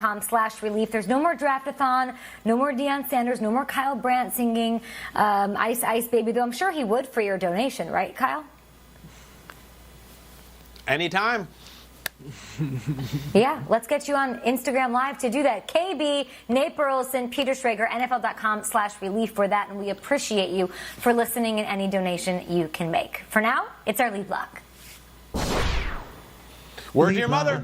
NFL.com/relief. There's no more draft-a-thon, no more Deion Sanders, no more Kyle Brandt singing Ice Ice Baby, though I'm sure he would for your donation, right, Kyle? Anytime. Yeah, let's get you on Instagram Live to do that. KB, Nate Burleson, Peter Schrager, NFL.com/relief for that, and we appreciate you for listening and any donation you can make. For now, it's our lead block. Where's your mother?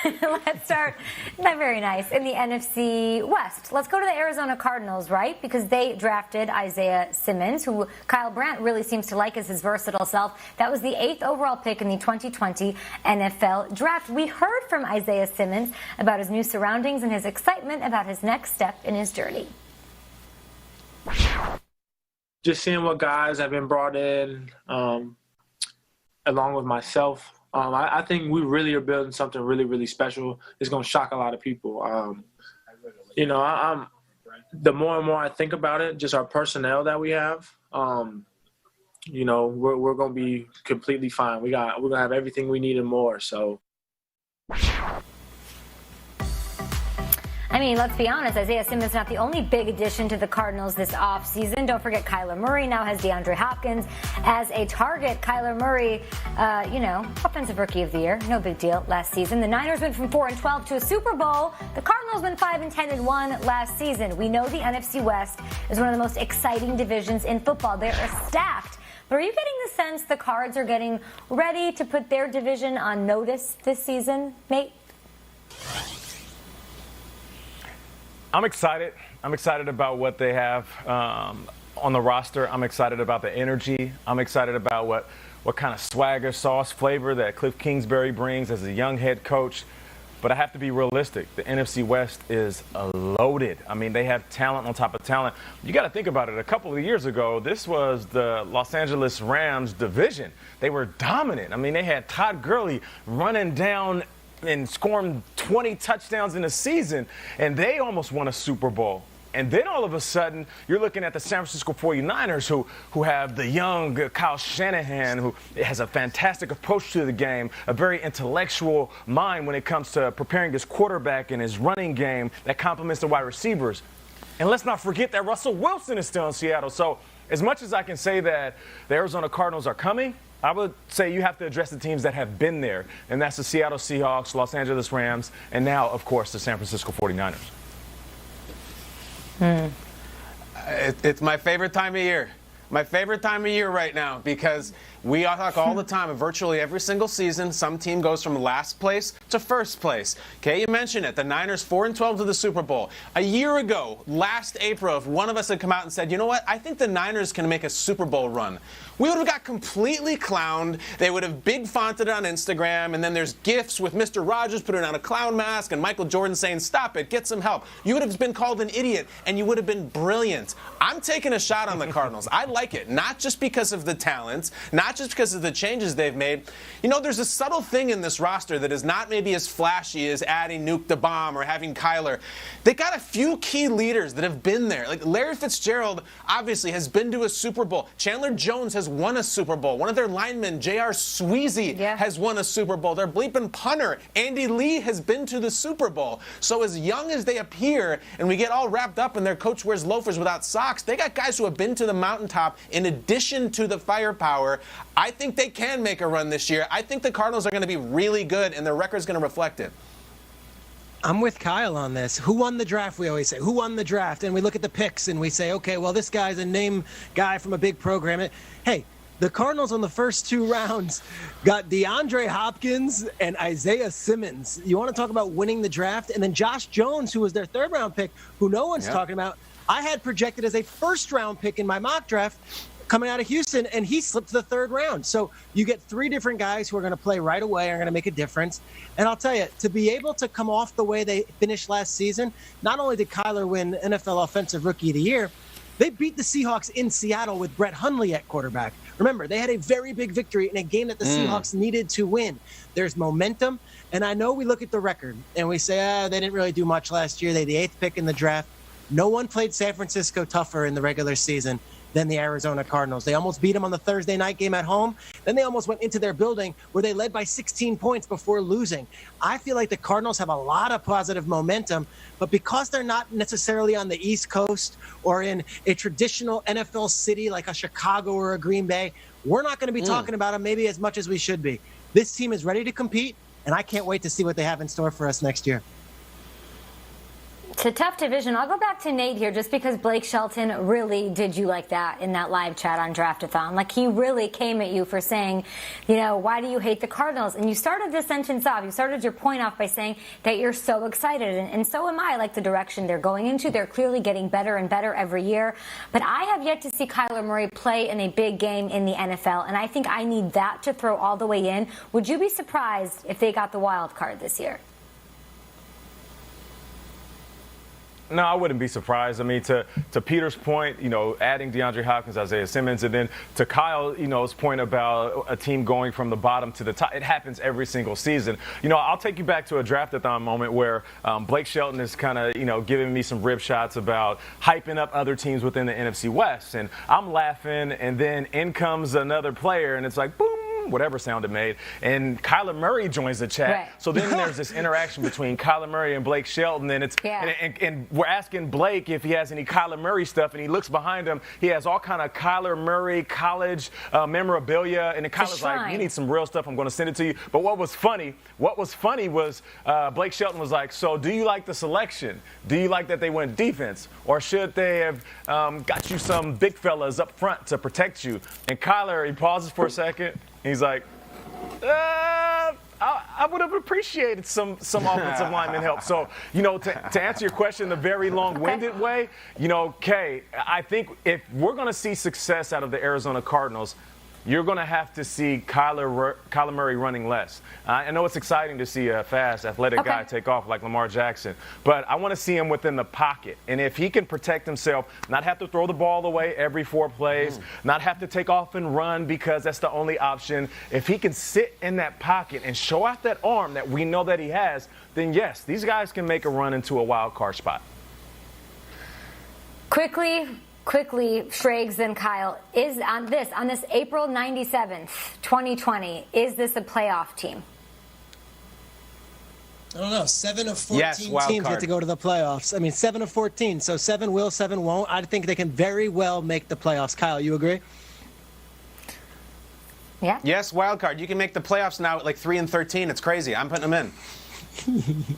Let's start, not very nice, in the NFC West. Let's go to the Arizona Cardinals, right? Because they drafted Isaiah Simmons, who Kyle Brandt really seems to like as his versatile self. That was the 8th overall pick in the 2020 NFL Draft. We heard from Isaiah Simmons about his new surroundings and his excitement about his next step in his journey. Just seeing what guys have been brought in, along with myself. I think we really are building something really, really special. It's going to shock a lot of people. I'm the more and more I think about it, just our personnel that we have, we're going to be completely fine. We're going to have everything we need and more. So. I mean, let's be honest, Isaiah Simmons is not the only big addition to the Cardinals this offseason. Don't forget Kyler Murray now has DeAndre Hopkins as a target. Kyler Murray, Offensive Rookie of the Year, no big deal last season. The Niners went from 4-12 to a Super Bowl. The Cardinals went 5-10-1 last season. We know the NFC West is one of the most exciting divisions in football. They are stacked. But are you getting the sense the Cards are getting ready to put their division on notice this season, Nate? I'm excited. I'm excited about what they have on the roster. I'm excited about the energy. I'm excited about what kind of swagger, sauce, flavor that Cliff Kingsbury brings as a young head coach. But I have to be realistic. The NFC West is loaded. I mean, they have talent on top of talent. You got to think about it. A couple of years ago, this was the Los Angeles Rams division. They were dominant. I mean, they had Todd Gurley running down and scoring 20 touchdowns in a season, and they almost won a Super Bowl. And then all of a sudden, you're looking at the San Francisco 49ers who have the young Kyle Shanahan, who has a fantastic approach to the game, a very intellectual mind when it comes to preparing his quarterback and his running game that complements the wide receivers. And let's not forget that Russell Wilson is still in Seattle. So as much as I can say that the Arizona Cardinals are coming, I would say you have to address the teams that have been there, and that's the Seattle Seahawks, Los Angeles Rams, and now, of course, the San Francisco 49ers. It's my favorite time of year. My favorite time of year right now, because we talk all the time, virtually every single season, some team goes from last place to first place. Okay, you mentioned it. The Niners 4-12 to the Super Bowl. A year ago, last April, if one of us had come out and said, you know what, I think the Niners can make a Super Bowl run, we would have got completely clowned. They would have big fonted it on Instagram, and then there's GIFs with Mr. Rogers putting on a clown mask and Michael Jordan saying, stop it, get some help. You would have been called an idiot, and you would have been brilliant. I'm taking a shot on the Cardinals. I like it, not just because of the talents, not just because of the changes they've made. You know, there's a subtle thing in this roster that is not maybe as flashy as adding Nuke the Bomb or having Kyler. They got a few key leaders that have been there. Like Larry Fitzgerald obviously has been to a Super Bowl. Chandler Jones has won a Super Bowl. One of their linemen, J.R. Sweezy, has won a Super Bowl. Their bleeping punter, Andy Lee, has been to the Super Bowl. So as young as they appear, and we get all wrapped up and their coach wears loafers without socks, they got guys who have been to the mountaintop in addition to the firepower. I think they can make a run this year. I think the Cardinals are going to be really good, and their record's going to reflect it. I'm with Kyle on this. Who won the draft, we always say. Who won the draft? And we look at the picks and we say, okay, well, this guy's a name guy from a big program. Hey, the Cardinals on the first 2 rounds got DeAndre Hopkins and Isaiah Simmons. You want to talk about winning the draft? And then Josh Jones, who was their 3rd-round pick, who no one's talking about, I had projected as a 1st-round pick in my mock draft coming out of Houston, and he slipped to the 3rd round. So you get 3 different guys who are going to play right away, are going to make a difference. And I'll tell you, to be able to come off the way they finished last season, not only did Kyler win NFL Offensive Rookie of the Year, they beat the Seahawks in Seattle with Brett Hundley at quarterback. Remember, they had a very big victory in a game that the Seahawks needed to win. There's momentum, and I know we look at the record, and we say, they didn't really do much last year. They had the 8th pick in the draft. No one played San Francisco tougher in the regular season. than the Arizona Cardinals. They almost beat them on the Thursday night game at home. Then they almost went into their building where they led by 16 points before losing. I feel like the Cardinals have a lot of positive momentum, but because they're not necessarily on the East Coast or in a traditional NFL city like a Chicago or a Green Bay, we're not going to be talking about them maybe as much as we should be. This team is ready to compete, and I can't wait to see what they have in store for us next year. It's a tough division. I'll go back to Nate here just because Blake Shelton really did you like that in that live chat on Draftathon. Like, he really came at you for saying, you know, why do you hate the Cardinals? And you started this sentence off. You started your point off by saying that you're so excited. And so am I, like the direction they're going into. They're clearly getting better and better every year. But I have yet to see Kyler Murray play in a big game in the NFL. And I think I need that to throw all the way in. Would you be surprised if they got the wild card this year? No, I wouldn't be surprised. I mean, to Peter's point, you know, adding DeAndre Hopkins, Isaiah Simmons, and then to Kyle, you know, his point about a team going from the bottom to the top, it happens every single season. You know, I'll take you back to a Draftathon moment where Blake Shelton is kind of, you know, giving me some rib shots about hyping up other teams within the NFC West. And I'm laughing, and then in comes another player, and it's like, boom, whatever sound it made, and Kyler Murray joins the chat. Right. So then there's this interaction between Kyler Murray and Blake Shelton, and it's and we're asking Blake if he has any Kyler Murray stuff, and he looks behind him. He has all kind of Kyler Murray college memorabilia, and then Kyler's like, "You need some real stuff. I'm going to send it to you." But what was funny was Blake Shelton was like, "So do you like the selection? Do you like that they went defense, or should they have got you some big fellas up front to protect you?" And Kyler, he pauses for a second. He's like, I would have appreciated some offensive lineman help. So, you know, to answer your question in a very long-winded way, you know, Kay, I think if we're going to see success out of the Arizona Cardinals, you're going to have to see Kyler Murray running less. I know it's exciting to see a fast, athletic guy take off like Lamar Jackson, but I want to see him within the pocket. And if he can protect himself, not have to throw the ball away every 4 plays, not have to take off and run because that's the only option, if he can sit in that pocket and show out that arm that we know that he has, then yes, these guys can make a run into a wild card spot. Quickly, Schrags and Kyle, is on this April 97th, 2020, is this a playoff team? I don't know. 7 of 14 teams get to go to the playoffs. I mean, 7 of 14. So 7 will, 7 won't. I think they can very well make the playoffs. Kyle, you agree? Yeah. Yes, wild card. You can make the playoffs now at like 3 and 13. It's crazy. I'm putting them in.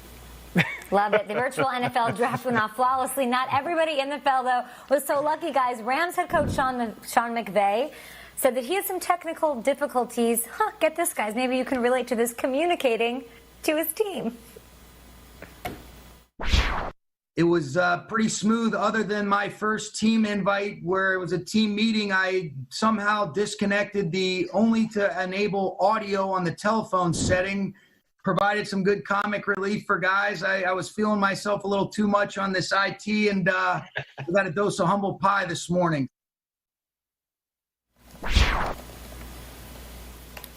Love it. The virtual NFL draft went off flawlessly. Not everybody in the NFL, though, was so lucky, guys. Rams head coach Sean McVay said that he had some technical difficulties. Get this, guys. Maybe you can relate to this, communicating to his team. It was pretty smooth other than my first team invite where it was a team meeting. I somehow disconnected only to enable audio on the telephone setting. Provided some good comic relief for guys. I was feeling myself a little too much on this IT, and we got a dose of humble pie this morning.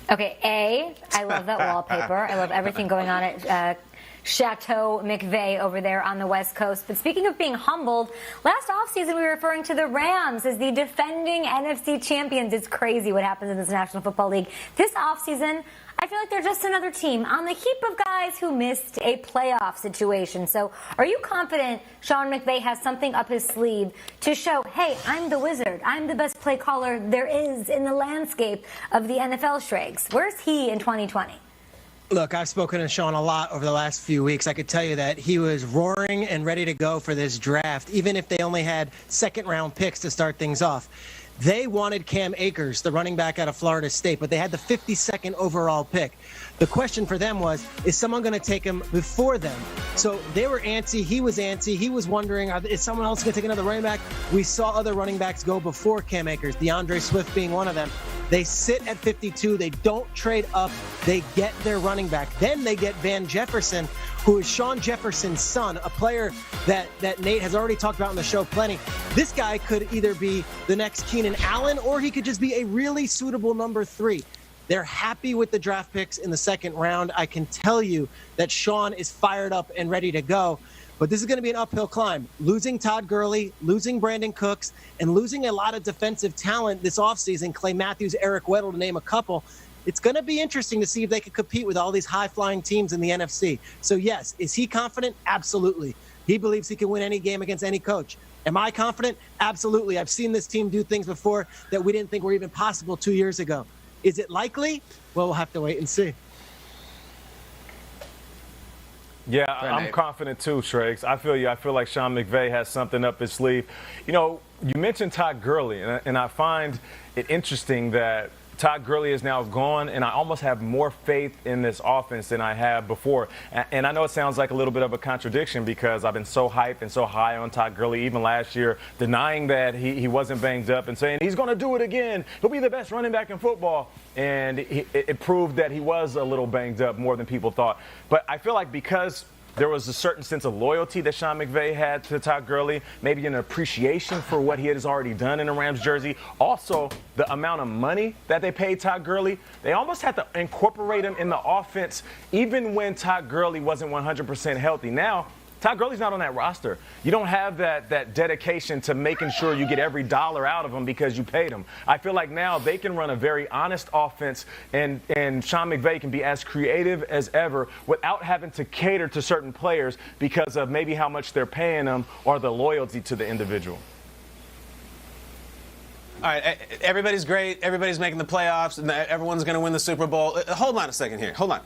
Okay, I love that wallpaper. I love everything going on at Chateau McVay over there on the West Coast. But speaking of being humbled, last offseason we were referring to the Rams as the defending NFC champions. It's crazy what happens in this National Football League. This offseason, I feel like they're just another team on the heap of guys who missed a playoff situation. So are you confident Sean McVay has something up his sleeve to show, hey, I'm the wizard. I'm the best play caller there is in the landscape of the NFL, Schrags? Where's he in 2020? Look, I've spoken to Sean a lot over the last few weeks. I could tell you that he was roaring and ready to go for this draft, even if they only had second-round picks to start things off. They wanted Cam Akers, the running back out of Florida State, but they had the 52nd overall pick. The question for them was, is someone going to take him before them? So they were antsy. He was antsy. He was wondering, is someone else going to take another running back? We saw other running backs go before Cam Akers, DeAndre Swift being one of them. They sit at 52. They don't trade up. They get their running back. Then they get Van Jefferson, who is Sean Jefferson's son, a player that Nate has already talked about on the show plenty. This guy could either be the next Keenan Allen, or he could just be a really suitable number 3. They're happy with the draft picks in the second round. I can tell you that Sean is fired up and ready to go. But this is going to be an uphill climb. Losing Todd Gurley, losing Brandon Cooks, and losing a lot of defensive talent this offseason, Clay Matthews, Eric Weddle, to name a couple. It's going to be interesting to see if they can compete with all these high-flying teams in the NFC. So, yes, is he confident? Absolutely. He believes he can win any game against any coach. Am I confident? Absolutely. I've seen this team do things before that we didn't think were even possible 2 years ago. Is it likely? Well, we'll have to wait and see. Yeah, I'm confident too, Shregs. I feel you. I feel like Sean McVay has something up his sleeve. You know, you mentioned Todd Gurley, and I find it interesting that Todd Gurley is now gone, and I almost have more faith in this offense than I have before. And I know it sounds like a little bit of a contradiction because I've been so hyped and so high on Todd Gurley, even last year, denying that he wasn't banged up and saying he's going to do it again. He'll be the best running back in football. And it proved that he was a little banged up more than people thought. But I feel like because there was a certain sense of loyalty that Sean McVay had to Todd Gurley, maybe an appreciation for what he has already done in a Rams jersey. Also, the amount of money that they paid Todd Gurley, they almost had to incorporate him in the offense even when Todd Gurley wasn't 100% healthy. Now, Todd Gurley's not on that roster. You don't have that dedication to making sure you get every dollar out of him because you paid him. I feel like now they can run a very honest offense, and Sean McVay can be as creative as ever without having to cater to certain players because of maybe how much they're paying them or the loyalty to the individual. All right, everybody's great. Everybody's making the playoffs, and everyone's going to win the Super Bowl. Hold on a second here. Hold on.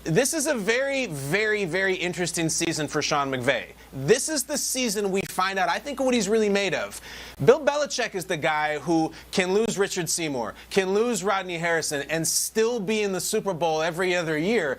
This is a very, very, very interesting season for Sean McVay. This is the season we find out, I think, what he's really made of. Bill Belichick is the guy who can lose Richard Seymour, can lose Rodney Harrison, and still be in the Super Bowl every other year.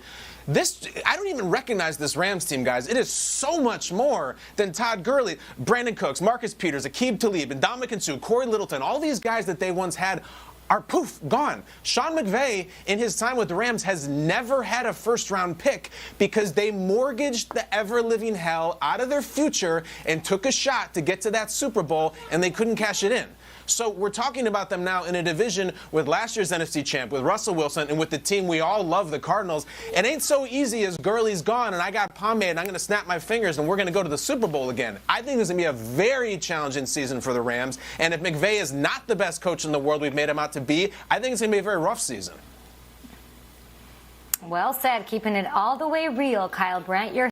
I don't even recognize this Rams team, guys. It is so much more than Todd Gurley, Brandon Cooks, Marcus Peters, Aqib Talib, and Ndamukong Suh, Corey Littleton, all these guys that they once had are poof, gone. Sean McVay, in his time with the Rams, has never had a first-round pick because they mortgaged the ever-living hell out of their future and took a shot to get to that Super Bowl, and they couldn't cash it in. So we're talking about them now in a division with last year's NFC champ, with Russell Wilson, and with the team we all love, the Cardinals. It ain't so easy as Gurley's gone, and I got pomade, and I'm going to snap my fingers, and we're going to go to the Super Bowl again. I think this is going to be a very challenging season for the Rams, and if McVay is not the best coach in the world we've made him out to be, I think it's going to be a very rough season. Well said, keeping it all the way real, Kyle Brandt. You're